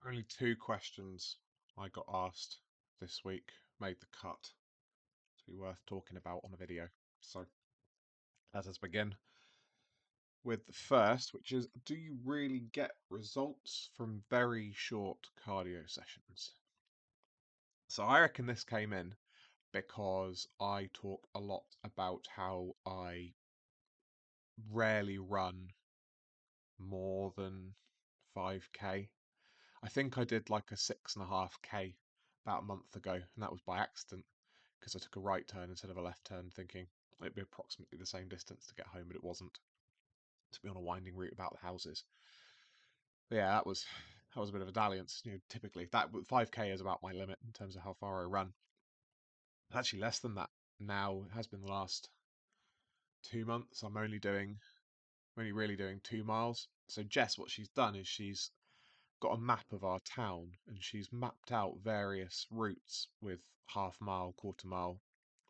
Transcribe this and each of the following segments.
Only two questions I got asked this week made the cut to be worth talking about on a video. So let us begin with the first, which is, do you really get results from very short cardio sessions? So I reckon this came in because I talk a lot about how I rarely run more than 5k. I think I did like a 6.5k about a month ago, and that was by accident because I took a right turn instead of a left turn, thinking it'd be approximately the same distance to get home, but it wasn't. To be on a winding route about the houses. But yeah, that was a bit of a dalliance. Typically that 5k is about my limit in terms of how far I run. Actually, less than that now. It has been the last 2 months. I'm only really doing 2 miles. So Jess, what she's done is she's got a map of our town and she's mapped out various routes with half mile, quarter mile,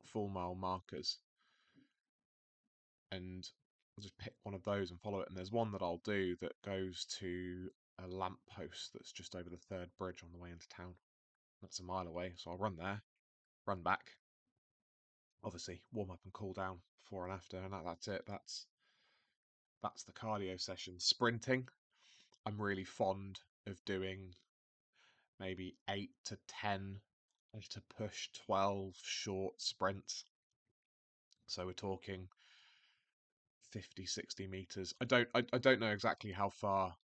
full mile markers. And I'll just pick one of those and follow it. And there's one that I'll do that goes to a lamp post that's just over the third bridge on the way into town. That's a mile away, so I'll run there, run back. Obviously, warm up and cool down before and after, and that's it. That's the cardio session. Sprinting, I'm really fond of doing maybe 8 to 10 to push 12 short sprints. So we're talking 50, 60 meters. I don't know exactly how far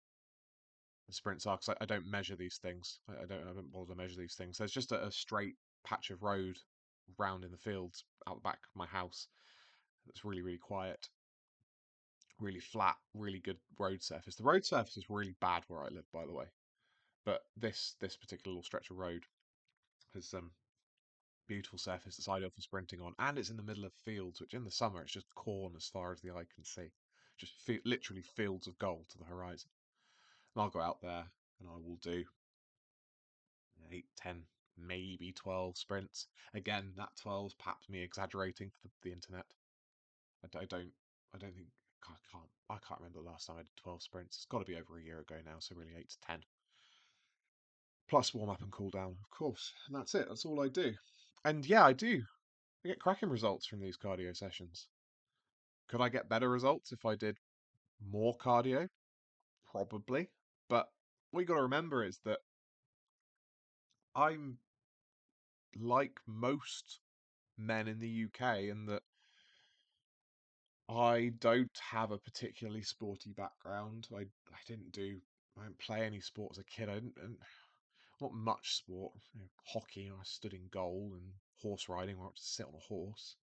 the sprints are because I don't measure these things. I haven't bothered to measure these things. There's just a straight patch of road round in the fields out the back of my house that's really, really quiet, really flat, really good road surface. The road surface is really bad where I live, by the way. But this particular little stretch of road has some beautiful surface that's ideal for sprinting on, and it's in the middle of fields, which in the summer it's just corn as far as the eye can see, just literally fields of gold to the horizon. And I'll go out there and I will do 8, 10, maybe 12 sprints. Again, that 12's perhaps me exaggerating for the internet. I don't think I can't remember the last time I did 12 sprints. It's got to be over a year ago now, so really 8 to 10. Plus warm up and cool down, of course. And that's it. That's all I do. And yeah, I do. I get cracking results from these cardio sessions. Could I get better results if I did more cardio? Probably. But what you got to remember is that I'm like most men in the UK in that I don't have a particularly sporty background. I didn't play any sport as a kid. I didn't, and not much sport. Hockey, I stood in goal, and horse riding, where I had to sit on a horse.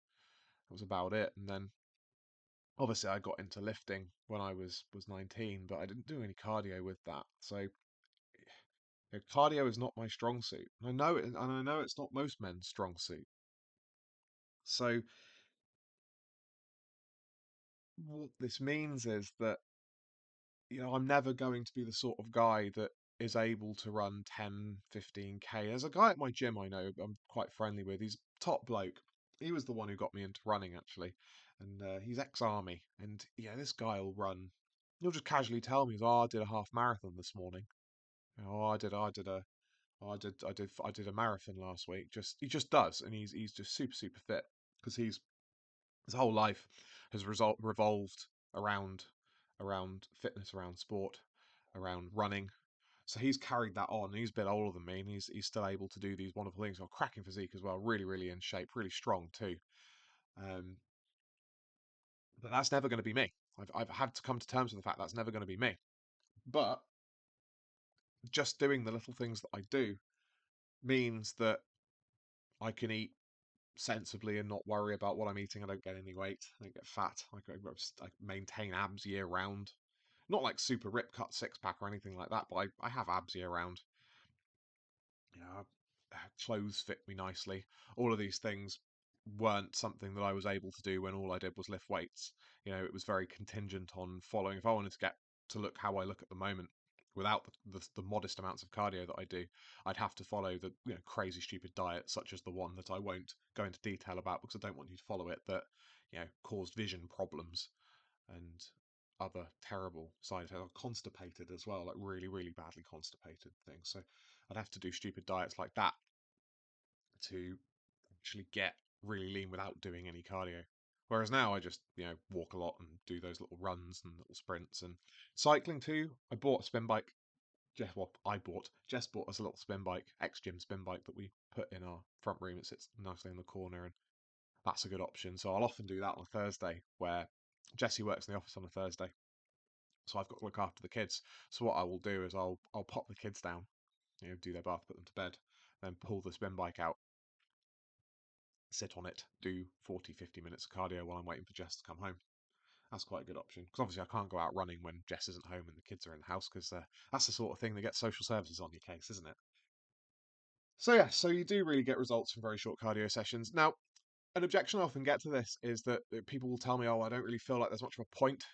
That was about it. And then obviously I got into lifting when I was 19, but I didn't do any cardio with that. So cardio is not my strong suit. And I know it, and I know it's not most men's strong suit. So what this means is that I'm never going to be the sort of guy that is able to run 10, 15k. There's a guy at my gym I know I'm quite friendly with. He's top bloke. He was the one who got me into running actually, and he's ex-army. And yeah, this guy will run. He'll just casually tell me, "Oh, I did a half marathon this morning. Oh, I did a marathon last week." He just does, and he's just super super fit because his whole life has revolved around fitness, around sport, around running. So he's carried that on. He's a bit older than me, and he's still able to do these wonderful things. Got cracking physique as well, really really in shape, really strong too. Um, but that's never going to be me. I've had to come to terms with the fact that's never going to be me. But just doing the little things that I do means that I can eat sensibly and not worry about what I'm eating. I don't get any weight. I don't get fat. I maintain abs year round. Not like super rip cut six pack or anything like that, but I have abs year round. Clothes fit me nicely. All of these things weren't something that I was able to do when all I did was lift weights. It was very contingent on following. If I wanted to get to look how I look at the moment, without the modest amounts of cardio that I do, I'd have to follow the crazy stupid diet, such as the one that I won't go into detail about because I don't want you to follow it, that caused vision problems and other terrible side effects. I'm constipated as well, like really, really badly constipated things. So I'd have to do stupid diets like that to actually get really lean without doing any cardio. Whereas now I just, walk a lot and do those little runs and little sprints and cycling too. I bought a spin bike. Jess bought us a little spin bike, X Gym spin bike that we put in our front room. It sits nicely in the corner, and that's a good option. So I'll often do that on a Thursday, where Jessie works in the office on a Thursday, so I've got to look after the kids. So what I will do is I'll pop the kids down, do their bath, put them to bed, then pull the spin bike out, sit on it, do 40, 50 minutes of cardio while I'm waiting for Jess to come home. That's quite a good option, because obviously I can't go out running when Jess isn't home and the kids are in the house, because that's the sort of thing that gets social services on your case, isn't it? So yeah, so you do really get results from very short cardio sessions. Now, an objection I often get to this is that people will tell me, "Oh, I don't really feel like there's much of a point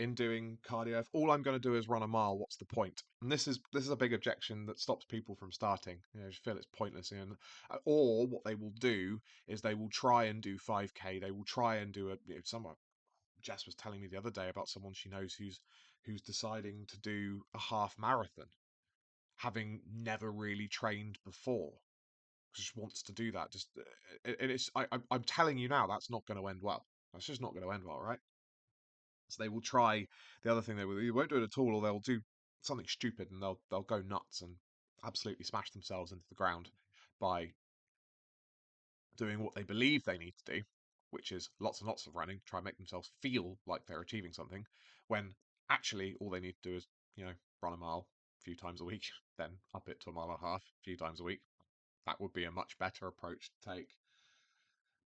in doing cardio. If all I'm going to do is run a mile, what's the point?" And this is a big objection that stops people from starting. Just feel it's pointless. Or what they will do is they will try and do 5K. They will try and do someone. Jess was telling me the other day about someone she knows who's deciding to do a half marathon, having never really trained before. Just wants to do that. I'm telling you now, that's not going to end well. That's just not going to end well, right? So they will try. The other thing they won't do it at all, or they'll do something stupid and they'll go nuts and absolutely smash themselves into the ground by doing what they believe they need to do, which is lots and lots of running, try and make themselves feel like they're achieving something, when actually all they need to do is, run a mile a few times a week, then up it to a mile and a half a few times a week. That would be a much better approach to take.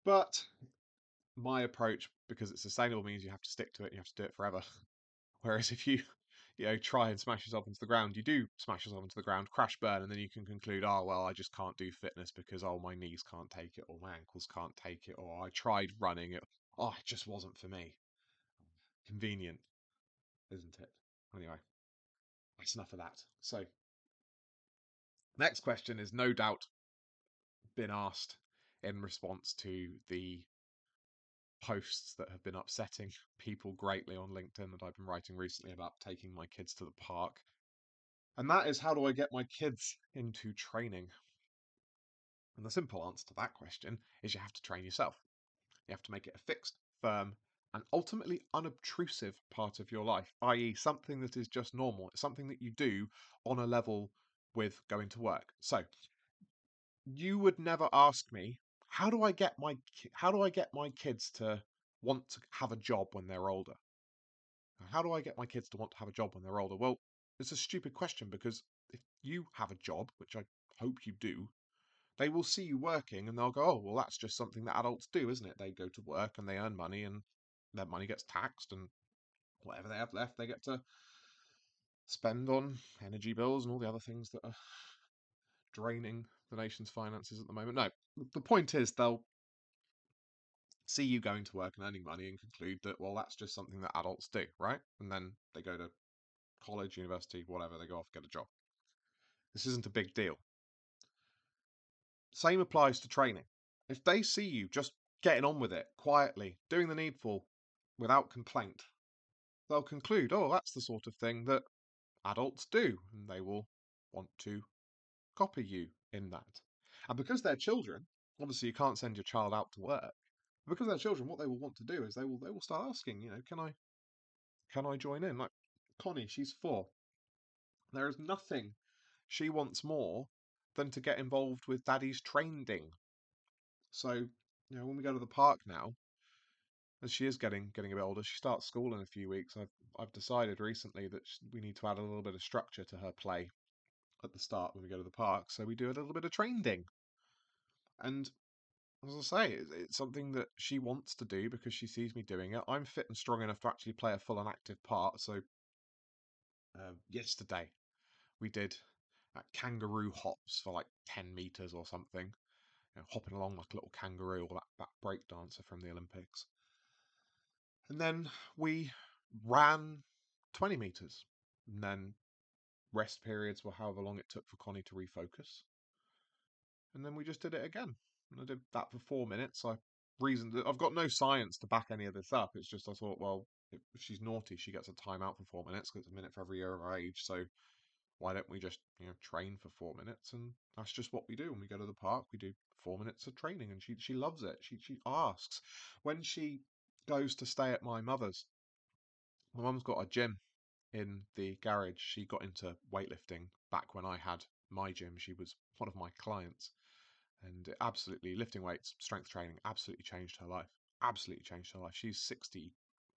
But my approach, because it's sustainable, means you have to stick to it, you have to do it forever. Whereas if you, try and smash yourself into the ground, you do smash yourself into the ground, crash burn, and then you can conclude, oh, well, I just can't do fitness because, oh, my knees can't take it, or my ankles can't take it, or I tried running it. Oh, it just wasn't for me. Convenient, isn't it? Anyway, that's enough of that. So, next question is no doubt been asked in response to the posts that have been upsetting people greatly on LinkedIn that I've been writing recently about taking my kids to the park. And that is, how do I get my kids into training? And the simple answer to that question is you have to train yourself. You have to make it a fixed, firm, and ultimately unobtrusive part of your life, i.e., something that is just normal. It's something that you do on a level with going to work. So you would never ask me, how do I get my kids to want to have a job when they're older? How do I get my kids to want to have a job when they're older? Well, it's a stupid question, because if you have a job, which I hope you do, they will see you working and they'll go, oh, well, that's just something that adults do, isn't it? They go to work and they earn money, and their money gets taxed, and whatever they have left, they get to spend on energy bills and all the other things that are draining the nation's finances at the moment. No, the point is they'll see you going to work and earning money and conclude that, well, that's just something that adults do, right? And then they go to college, university, whatever, they go off, get a job. This isn't a big deal. Same applies to training. If they see you just getting on with it quietly, doing the needful without complaint, they'll conclude, oh, that's the sort of thing that adults do, and they will want to copy you in that. And because they're children, obviously you can't send your child out to work. Because they're children, what they will want to do is they will start asking, can I join in? Like Connie, she's 4. There is nothing she wants more than to get involved with daddy's training. So, when we go to the park now, as she is getting a bit older, she starts school in a few weeks. I've decided recently that we need to add a little bit of structure to her play at the start when we go to the park. So we do a little bit of training. And as I say, it's something that she wants to do because she sees me doing it. I'm fit and strong enough to actually play a full and active part. So yesterday we did kangaroo hops for like 10 meters or something, hopping along like a little kangaroo, or that break dancer from the Olympics. And then we ran 20 meters. And then rest periods were however long it took for Connie to refocus. And then we just did it again. And I did that for 4 minutes. I reasoned that I've got no science to back any of this up. It's just I thought, well, if she's naughty, she gets a timeout for 4 minutes because it's a minute for every year of her age. So why don't we just, train for 4 minutes? And that's just what we do when we go to the park. We do 4 minutes of training, and she loves it. She asks when she goes to stay at my mother's. My mum's got a gym in the garage. She got into weightlifting back when I had my gym. She was one of my clients, and it absolutely lifting weights, strength training, absolutely changed her life. Absolutely changed her life. She's 60.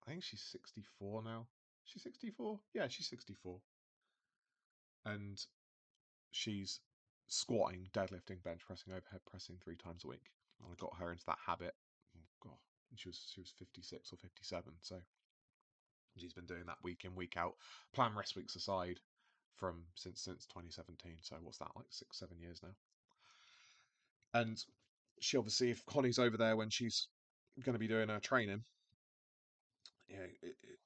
I think she's 64 now. She's 64. Yeah, she's 64, and she's squatting, deadlifting, bench pressing, overhead pressing 3 times a week. And I got her into that habit. Oh, God, she was 56 or 57, so she's been doing that week in, week out, plan rest weeks aside, from since 2017. So what's that, like 6, 7 years now? And she obviously, if Connie's over there when she's going to be doing her training,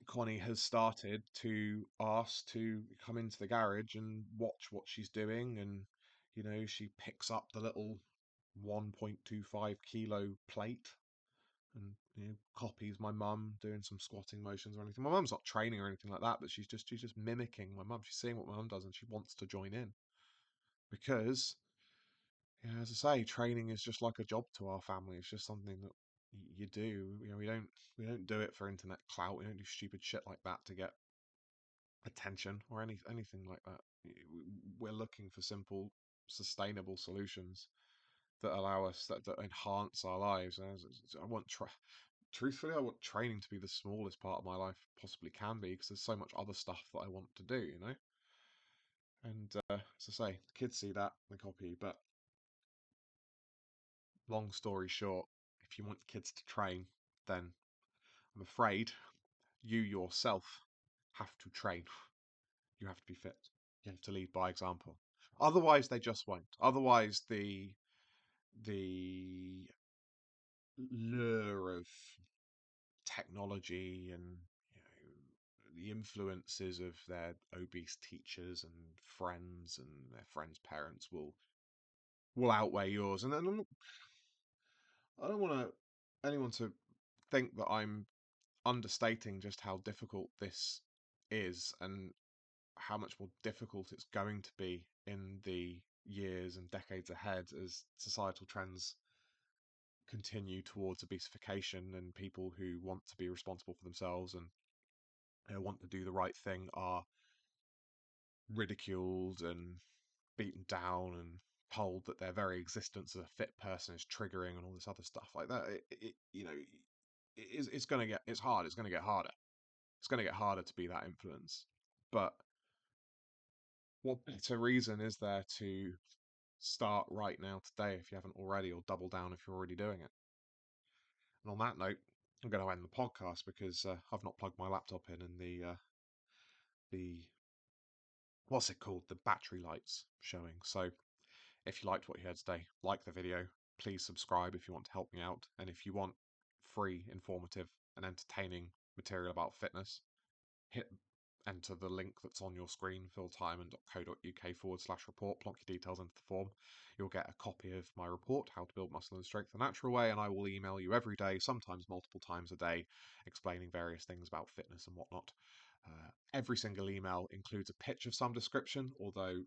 Connie has started to ask to come into the garage and watch what she's doing, and she picks up the little 1.25 kilo plate and copies my mum doing some squatting motions or anything. My mum's not training or anything like that, but she's just mimicking my mum. She's seeing what my mum does and she wants to join in because, as I say, training is just like a job to our family. It's just something that you do. We don't do it for internet clout. We don't do stupid shit like that to get attention or anything like that. We're looking for simple, sustainable solutions that allow us that enhance our lives. And I want truthfully, I want training to be the smallest part of my life possibly can be, because there's so much other stuff that I want to do. And as I say, the kids see that and they copy. But long story short, if you want kids to train, then I'm afraid you yourself have to train. You have to be fit. You have to lead by example. Otherwise, they just won't. Otherwise, the lure of technology and the influences of their obese teachers and friends and their friends' parents will outweigh yours. And I don't want anyone to think that I'm understating just how difficult this is and how much more difficult it's going to be in the years and decades ahead as societal trends continue towards obesification, and people who want to be responsible for themselves and want to do the right thing are ridiculed and beaten down and told that their very existence as a fit person is triggering and all this other stuff like that. It's going to get, it's hard. It's going to get harder. It's going to get harder to be that influence. But what better reason is there to start right now today if you haven't already, or double down if you're already doing it? And on that note, I'm going to end the podcast because I've not plugged my laptop in, and the what's it called? The battery light's showing. So if you liked what you heard today, like the video, please subscribe if you want to help me out. And if you want free, informative, and entertaining material about fitness, hit enter the link that's on your screen, philtyman.co.uk/report, plonk your details into the form. You'll get a copy of my report, How to Build Muscle and Strength the Natural Way, and I will email you every day, sometimes multiple times a day, explaining various things about fitness and whatnot. Every single email includes a pitch of some description, although,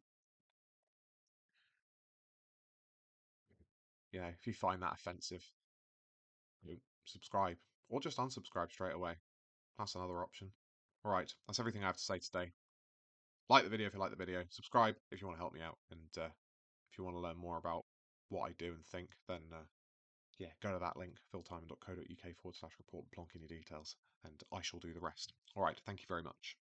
if you find that offensive, subscribe, or just unsubscribe straight away. That's another option. All right, that's everything I have to say today. Like the video if you like the video. Subscribe if you want to help me out. And if you want to learn more about what I do and think, then go to that link, philtyman.co.uk/report, and plonk in your details, and I shall do the rest. All right, thank you very much.